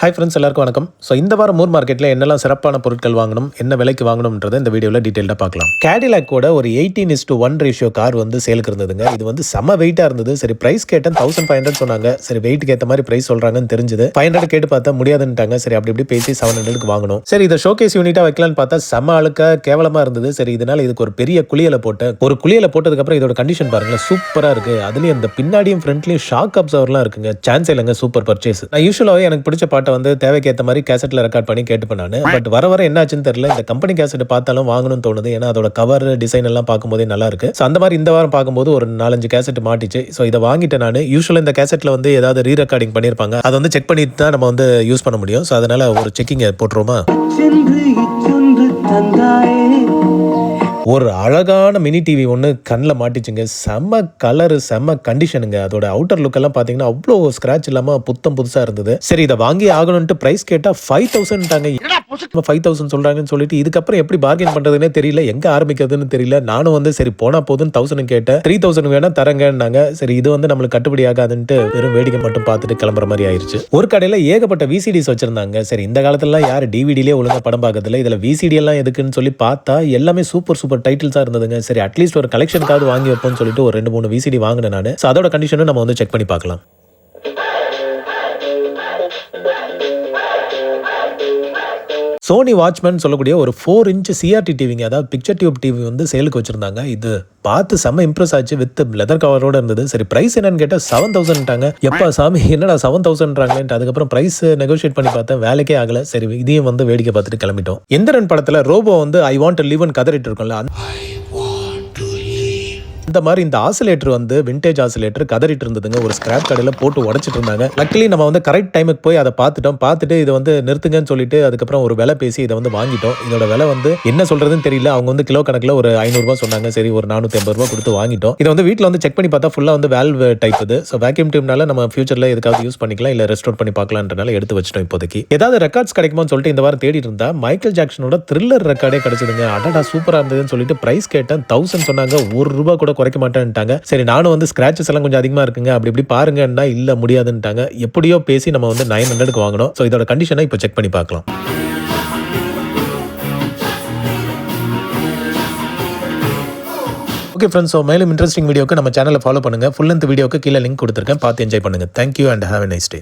Hi friends, எல்லாருக்கும் வணக்கம். So இந்த வாரம் மூர் மார்க்கெட்டில் என்னெல்லாம் சிறப்பான பொருட்கள் வாங்கணும், என்ன விலைக்கு வாங்கணும்ன்றதை இந்த வீடியோவில் டீட்டெயிலாக பார்க்கலாம். கேடிலாக்கோட ஒரு 18:1 ரேஷியோ கார் வந்து சேலுக்கு இருந்ததுங்க. இது வந்து செம வெயிட்டாக இருந்தது. சரி, ப்ரைஸ் கேட்டேன் 1500 சொன்னாங்க. சரி, வெயிட்டுக்கு ஏற்ற மாதிரி ப்ரைஸ் சொல்கிறாங்கன்னு தெரிஞ்சது. 500 கேட்டு பார்த்தா முடியாதுன்ட்டாங்க. சரி, அப்படி இப்படி பேசி 700க்கு வாங்கணும். சரி, இதை ஷோகேஸ் யூனிட்டாக வைக்கலான்னு பார்த்தா செம அழுக்காக கேவலமாக இருந்தது. சரி, இதனால இதுக்கு ஒரு பெரிய குளியலை போட்டேன். ஒரு குளியலை போட்டதுக்கப்புறம் இதோட கண்டிஷன் பாருங்களேன், சூப்பராக இருக்குது. அதுலேயும் இந்த பின்னாடியும் ஃப்ரண்ட்லேயும் ஷாக் அப்சர்வர்லாம் இருக்குங்க. சான்ஸ் இல்லைங்க, சூப்பர் பர்ச்சேஸ். நான் யூஸ்வலாகவே எனக்கு பிடிச்ச பாட்டை வந்து தேவைக்கேற்ற மாதிரி கேசட்ல ரெக்கார்ட் பண்ணி கேட்டுப்பேன் நான். பட் வர வர என்னாச்சுன்னு தெரியல, இந்த கம்பெனி கேசட் பார்த்தாலும் வாங்கணும்னு தோணுது. ஏன்னா அதோட கவர் டிசைன் எல்லாம் பார்க்கும்போதே நல்லா இருக்கு. ஸோ அந்த மாதிரி இந்த வாரம் பார்க்கும்போது ஒரு 4-5 கேசட் மாட்டிச்சு. ஸோ இதை வாங்கிட்டேன் நான். யூஸ்வலாக இந்த கேசட்ல வந்து ஏதாவது ரீ ரெக்கார்டிங் பண்ணியிருப்பாங்க, அதை வந்து செக் பண்ணிட்டு தான் நம்ம வந்து யூஸ் பண்ண முடியும். ஸோ அதனால ஒரு செக்கிங் போட்டுருவோமா. ஒரு அழகான மினி டிவி ஒன்று கண்ணில் மாட்டிச்சுங்க. செம்ம கலரு, செம்ம கண்டிஷனுங்க. அதோட அவுட்டர் லுக் எல்லாம் பார்த்தீங்கன்னா அவ்வளோ ஸ்க்ராட்ச் இல்லாமல் புத்தம் புதுசாக இருந்தது. சரி, இதை வாங்கி ஆகணும்ட்டு ப்ரைஸ் கேட்டால் 5000ட்டாங்க. 5000 சொல்கிறாங்கன்னு சொல்லிட்டு இதுக்கப்புறம் எப்படி பார்கெயின் பண்ணுறதுனே தெரியல, எங்கே ஆரம்பிக்கிறதுன்னு தெரியல. நானும் வந்து சரி போனா போதுன்னு 1000 கேட்டேன். 3000 வேணா தரங்கன்னாங்க. சரி, இது வந்து நம்மளுக்கு கட்டுப்படி ஆகாதுன்ட்டு வெறும் வேடிக்கை மட்டும் பார்த்துட்டு கிளம்புற மாதிரி ஆயிடுச்சு. ஒரு கடையில் ஏகப்பட்ட விசிடிஸ் வச்சிருந்தாங்க. சரி, இந்த காலத்துலலாம் யார் டிவிடிலே ஒழுங்காக படம் பார்க்கறதில்ல, இதில் விசிடி எல்லாம் எதுக்குன்னு சொல்லி பார்த்தா எல்லாமே சூப்பர் சூப்பர் டைட்டில்ஸா இருந்ததுங்க. சரி, அட்லீஸ்ட் ஒரு கலெக்ஷனுக்காவது வாங்கி வைப்போம்னு சொல்லிட்டு ஒரு 2-3 விசிடி வாங்கினேன் நான். ஸோ அதோட கண்டிஷனும் நம்ம வந்து செக் பண்ணி பார்க்கலாம். சோனி வாட்ச்மேன் சொல்லக்கூடிய ஒரு 4 இன்ச் சிஆர்டி டிவிங்க, அதாவது பிக்சர் டியூப் டிவி வந்து சேலுக்கு வச்சிருந்தாங்க. இது பார்த்து செம்ம இம்ப்ரெஸ் ஆச்சு. வித் லெதர் கவரோட இருந்தது. சரி, பிரைஸ் என்னன்னு கேட்டால் 7000ட்டாங்க. எப்பா சாமி, என்னடா 7000ன்றாங்களேன்ட்டு அதுக்கப்புறம் பிரைஸ் நெகோஷியேட் பண்ணி பார்த்தேன், வேலைக்கே ஆகல. சரி, இதையும் வந்து வேடிக்கை பார்த்துட்டு கிளம்பிட்டோம். எந்திரன் படத்துல ரோபோ வந்து ஐ வாண்ட் டு லிவ் கதறிட்டு இருக்கும்ல, இந்த மாதிரி இந்த ஆசிலேட்டர் வந்து விண்டேஜ் ஆசிலேட்டர் கதறிட்டு இருந்ததுங்க. ஒரு ஸ்கிராப் கடையில் போட்டு உடச்சிட்டு இருந்தாங்க. லக்கிலி நம்ம வந்து கரெக்ட் டைமுக்கு போய் அதை பார்த்துட்டு இதை வந்து நிறுத்துங்கன்னு சொல்லிட்டு அதுக்கப்புறம் ஒரு விலை பேசி இதை வந்து வாங்கிட்டோம். இதோட விலை வந்து என்ன சொல்றதுன்னு தெரியல. அவங்க வந்து கிலோ கணக்கில் ஒரு 500 ரூபாய் சொன்னாங்க. சரி, ஒரு 450 ரூபாய் கொடுத்து வாங்கிட்டோம். இதை வந்து வீட்டில் வந்து செக் பண்ணி பார்த்தா ஃபுல்லாக வந்து வேல்வ் டைப் இது. ஸோ வேக்யூம் டியூப்னால நம்ம ஃபியூச்சரில் எதுக்காவது யூஸ் பண்ணிக்கலாம், இல்லை ரெஸ்டோர் பண்ணி பார்க்கலான்றனால எடுத்து வச்சிட்டோம். இப்போதைக்கு ஏதாவது ரெக்கார்ட்ஸ் கிடைக்குமான்னு சொல்லிட்டு இந்த வாரம் தேடிட்டு இருந்தா மைக்கேல் ஜாக்சனோட த்ரில்லர் ரெக்கார்டே கிடைச்சதுங்க. அடடா சூப்பராக இருந்ததுன்னு சொல்லிட்டு பிரைஸ் கேட்டேன். 1000 சொன்னாங்க. 1 ரூபாய் கூட குறைக்க மாட்டேன்ட்டாங்க. சரி, நானும் வந்து ஸ்கிராச்சஸ் எல்லாம் கொஞ்சம் அதிகமா இருக்குங்க, அப்படி இப்படி பாருங்கன்னா இல்ல முடியாதுன்ட்டாங்க. எப்படியோ பேசி நம்ம வந்து 900க்கு வாங்கணும். ஸோ இதோட கண்டிஷனை இப்போ செக் பண்ணி பார்க்கலாம். ஓகே ஃப்ரெண்ட்ஸ், ஸோ மேலும் இன்ட்ரெஸ்டிங் வீடியோக்கு நம்ம சேனலை ஃபாலோ பண்ணுங்க. ஃபுல் லென்த் வீடியோக்கு கீழே லிங்க் கொடுத்துருக்கேன், பார்த்து என்ஜாய் பண்ணுங்க. Thank you and have a nice day.